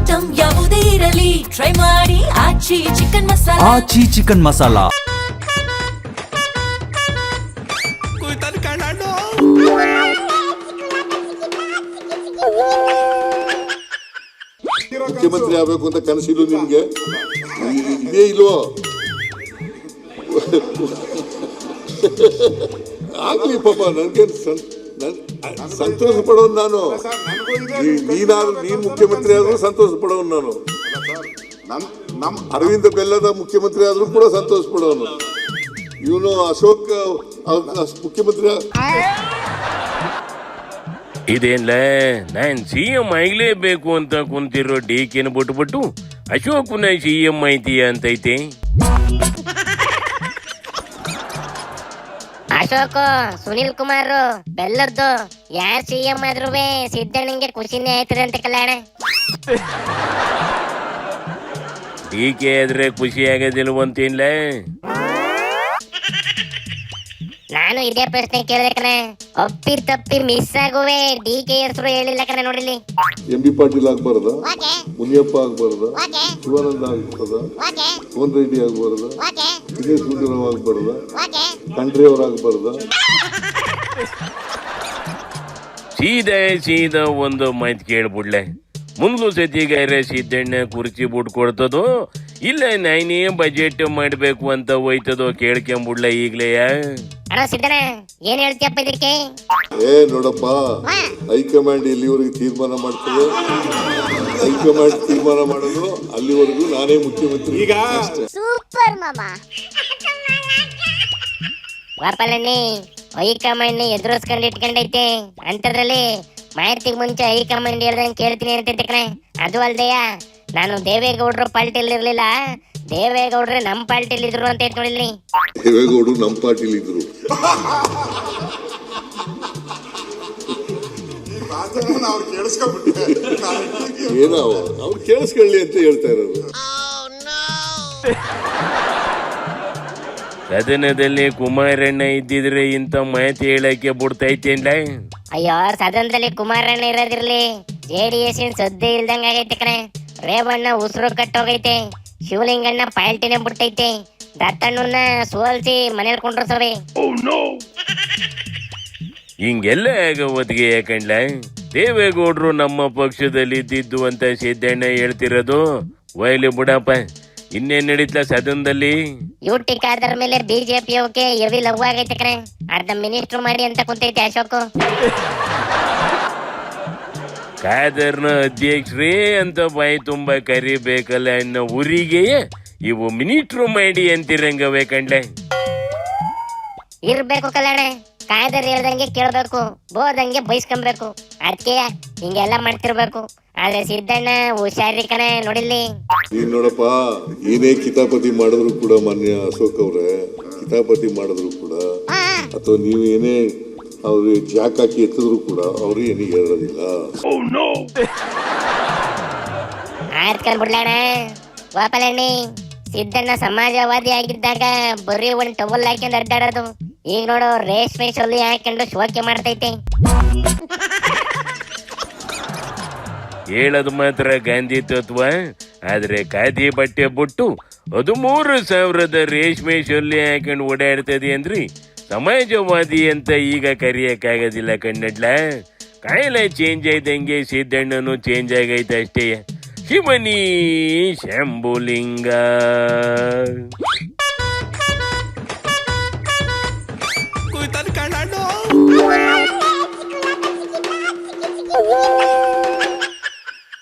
Item ಯಾವುದೇ ಇರಲಿ try ಮಾಡಿ ಆಚಿ ಚಿಕನ್ ಮಸಾಲಾ. ಆಚಿ ಚಿಕನ್ ಮಸಾಲಾ. ಮುಖ್ಯಮಂತ್ರಿ ಆಗ್ಬೇಕು ಅಂತ ಕನಸಿಲ್ಲ ನಿಮ್ಗೆ? ಇದೇ ಇಲ್ವೋ? ಆಗ್ಲಿ ಪಾಪ, ನನ್ಗೇನ್ ಸಂತೋಷ ಪಡೋನು ನಾನು. ನೀನ್ ಮುಖ್ಯಮಂತ್ರಿ ಆದ್ರೂ ಸಂತೋಷ ಪಡೋನು ನಾನು. ಅರವಿಂದ ಬೆಲ್ಲದ ಮುಖ್ಯಮಂತ್ರಿ ಆದ್ರೂ ಕೂಡ ಸಂತೋಷ ಪಡೋನು. ಇವನು ಅಶೋಕ್ ಮುಖ್ಯಮಂತ್ರಿ. ಇದೇನ್ಲ ನಾನ್ CM ಆಗ್ಲೇಬೇಕು ಅಂತ ಕುಂತಿರೋ DKನ ಬಿಟ್ಬಿಟ್ಟು ಅಶೋಕ್ನ CM ಐತಿಯ ಅಂತೈತೆ. ಅಶೋಕ್, ಸುನಿಲ್ ಕುಮಾರ್, ಬೆಲ್ಲದ್ದು ಯಾರ್ CM ಆದ್ರೂ ಸಿದ್ದಣ್ಣಂಗೆ ಖುಷಿನೇ ಆಯ್ತದೆ ಅಂತ ಕಲ್ಯಾಣ. DK ಆದ್ರೆ ಖುಷಿ ಆಗೋದಿಲ್ವಂತೇನ್ಲ? ನಾನು ಇದೇ ಪ್ರಶ್ನೆ ಕೇಳಿದೆ ಕಣ. ಒಪ್ಪಿ ತಪ್ಪಿ ಮಿಸ್ ಆಗುವೆ DK ಹೆಸರು ಹೇಳಿಲ್ಲ ಕಣ. ನೋಡಿಲಿ, MB ಪಾಟೀಲ್ ಆಗ್ಬಾರ್ದ, ಮುನಿಯಪ್ಪ ಆಗ್ಬಾರ್ದ, ಶಿವಾನಂದ ಆಗ್ಬಾರ್ದ, ಸೋನ್ ರೆಡ್ಡಿ ಆಗ್ಬಾರ್ದ, ದಿನೇಶ್ ಗುಂಡೂರಾವ್ ಆಗ್ಬಾರ್ದ, ಖಂಡ್ರೆ ಅವ್ರ ಆಗ್ಬಾರ್ದ. ಸೀದಾ ಒಂದು ಮಾತು ಕೇಳ್ಬಿಡ್ಲೆ. ಮುಂದ್ಲು ಸತಿಗಾರೆ ಸಿದ್ದಣ್ಣ ಕುರ್ಚಿ ಬಿಟ್ಟು ಕೊಡ್ತದೋ ಇಲ್ಲ ನಾನೇ ಬಜೆಟ್ ಮಾಡ್ಬೇಕು ಅಂತ ಹೋಯ್ತದೋ ಕೇಳ್ಕೊಂಬಿಡ್ಲ ಈಗ್ಲೇ. ಅಣ್ಣ ಸಿದ್ದಣ್ಣ, ಏನ್ ಹೇಳ್ತೀಯಪ್ಪ ಇದಕ್ಕೆ? ನೋಡಪ್ಪ, ಹೈಕಮಾಂಡ್ ಎಲ್ಲಿವರೆಗೆ ತೀರ್ಮಾನ ಮಾಡ್ತದೆ, ಹೈಕಮಾಂಡ್ ತೀರ್ಮಾನ ಮಾಡೋದು ಅಲ್ಲಿವರೆಗೂ ನಾನೇ ಮುಖ್ಯಮಂತ್ರಿ. ಈಗ ಸೂಪರ್ ಮಾಮ. ವಾಪಲಣ್ಣಿ ಹೈಕಮಾಂಡ್ ಎದುರಿಸ್ಕೊಂಡು ಇಟ್ಕೊಂಡೈತೆ ಅಂತದ್ರಲ್ಲಿ ಮಾಹಿತಿಗೆ ಮುಂಚೆ ಹೈಕಮಾಂಡ್ ಹೇಳ್ದಂಗೆ ಕೇಳ್ತೀನಿ ಅಂತೈತೆ ಕಣೆ. ಅದು ಅಲ್ದೆಯ, ನಾನು ದೇವೇಗೌಡರು ಪಾರ್ಟಿಲಿ ಇರ್ಲಿಲ್ಲ, ದೇವೇಗೌಡ್ರೆ ನಮ್ ಪಾರ್ಟಿಲಿ ಇದ್ರು ಅಂತ ನೋಡಿಲಿ. ದೇವೇಗೌಡರು ನಮ್ ಪಾರ್ಟಿಲಿ ಇದ್ರು. ಏನೋ ಅವ್ರು ಕೇಳಿಸ್ಕೊಳ್ಳಿ ಅಂತ ಹೇಳ್ತಾ ಇರೋದು. ಸದನದಲ್ಲಿ ಕುಮಾರಣ್ಣ ಇದ್ದಿದ್ರೆ ಇಂಥ ಮಾಹಿತಿ ಹೇಳಕ್ಕೆ ಬಿಡ್ತೈತೇನ್ಲ? ಅಯ್ಯೋ, ಸದನದಲ್ಲಿ ಕುಮಾರಣ್ಣ ಇರೋದಿರ್ಲಿ, JDS ಸದ್ದೆ ಇಲ್ದಂಗ ಆಗೈತೆ ಕಣೆ. ರೇವಣ್ಣ ಉಸಿರು ಕಟ್ಟೋಗೈತೆ, ಶಿವಲಿಂಗಣ್ಣ ಪಾಲ್ಟಿನೇ ಬಿಟ್ಟೈತೆ, ದತ್ತಣ್ಣನ ಸೋಲ್ಸಿ ಮನೇಲಿ ಕೊಂಡ್ರಸವೆ. ಹಿಂಗೆಲ್ಲ ಆಗೋವತ್ತಿಗೆ ಯಾಕಂಡ್ಲ ದೇವೇಗೌಡರು ನಮ್ಮ ಪಕ್ಷದಲ್ಲಿ ಇದ್ದಿದ್ದು ಅಂತ ಸಿದ್ದಣ್ಣ ಹೇಳ್ತಿರೋದು? ಒಯ್ಲಿ ಬಿಡಪ್ಪ, ಇನ್ನೇನ್ ನಡೀತ್ಲ ಸದನದಲ್ಲಿ? ಯುಟಿ ಖಾದರ್ ಮೇಲೆ BJP ಅವಕ್ಕೆ ಎವಿ ಲವ್ ಆಗೈತೆ ಕಣೆ. ಅರ್ಧ ಮಿನಿಸ್ಟರ್ ಮಾಡಿ ಅಂತ ಕುಂತೈತೆ ಅಶೋಕ್. ಖಾದರ್ನ ಅಧ್ಯಕ್ಷರೇ ಅಂತ ಬಾಯಿ ತುಂಬಾ ಕರಿಬೇಕಲ್ಲ ಅನ್ನೋ ಊರಿಗೆ ಇವು ಮಿನಿಸ್ಟ್ರು ಮಾಡಿ ಅಂತಿರಂಗವೇ ಕಂಡ್ಲೆ. ಇರ್ಬೇಕು ಕಲ್ಯಾಣ, ಖಾದರ್ ಹೇಳ್ದಂಗೆ ಕೇಳ್ಬೇಕು, ಬೋದಂಗೆ ಬೈಸ್ಕೊಬೇಕು. ಅದಕ್ಕೆ ಹಿಂಗೆಲ್ಲ ಮಾಡ್ತಿರ್ಬೇಕು. ಆದ್ರೆ ಸಿದ್ದಣ್ಣ ಹುಷಾರಿ ಕಣ. ನೋಡಿಲ್ಲಿ ನೀನ್ ನೋಡಪ್ಪ, ಏನೇ ಕಿತಾಪತಿ ಮಾಡಿದ್ರು ಕೂಡ, ಮಾನ್ಯ ಅಶೋಕ್ ಅವ್ರೆ, ಕಿತಾಪತಿ ಮಾಡಿದ್ರು ಕೂಡ ಅಥವಾ ನೀವು ಏನೇ ಅವ್ರಿಗೆ ಜಾಕ್ ಹಾಕಿ ಎತ್ತಿದ್ರು ಕೂಡ ಅವ್ರು ಏನಿಗೆ ಹೇಳೋದಿಲ್ಲ. ಆಯ್ತ್ಕೊಂಡ್ಬಿಡ್ಲಣ್ಣ. ವಾಪಲಣ್ಣಿ, ಸಿದ್ದಣ್ಣ ಸಮಾಜವಾದಿ ಆಗಿದ್ದಾಗ ಬರೀ ಒಂದ್ ಟವಲ್ ಹಾಕೊಂಡು ಅಡ್ಡಾಡೋದು, ಈಗ ನೋಡು ರೇಷ್ಮೆ ಶೊಲ್ಲಿ ಹಾಕೊಂಡು ಶೋಕಿ ಮಾಡ್ತೈತೆ. ಹೇಳೋದು ಮಾತ್ರ ಗಾಂಧಿ ತತ್ವ, ಆದ್ರೆ ಖಾದಿ ಬಟ್ಟೆ ಬಿಟ್ಟು 13,000 ರೇಷ್ಮೆ ಶೊಲ್ಲಿ ಹಾಕೊಂಡು ಓಡಾಡ್ತದೆ ಅಂದ್ರಿ ಸಮಾಜವಾದಿ ಅಂತ ಈಗ ಕರೆಯಕ್ಕಾಗೋದಿಲ್ಲ ಕಣ್ಣಡ್ಲ. ಕಾಯಿಲೆ ಚೇಂಜ್ ಆಯ್ತಂಗೆ ಸಿದ್ದಣ್ಣನು ಚೇಂಜ್ ಆಗೈತೆ ಅಷ್ಟೇ. ಶಿವನಿ ಶಂಭುಲಿಂಗ. ಕುಯ್ತನ್ ಕಣ್ಣು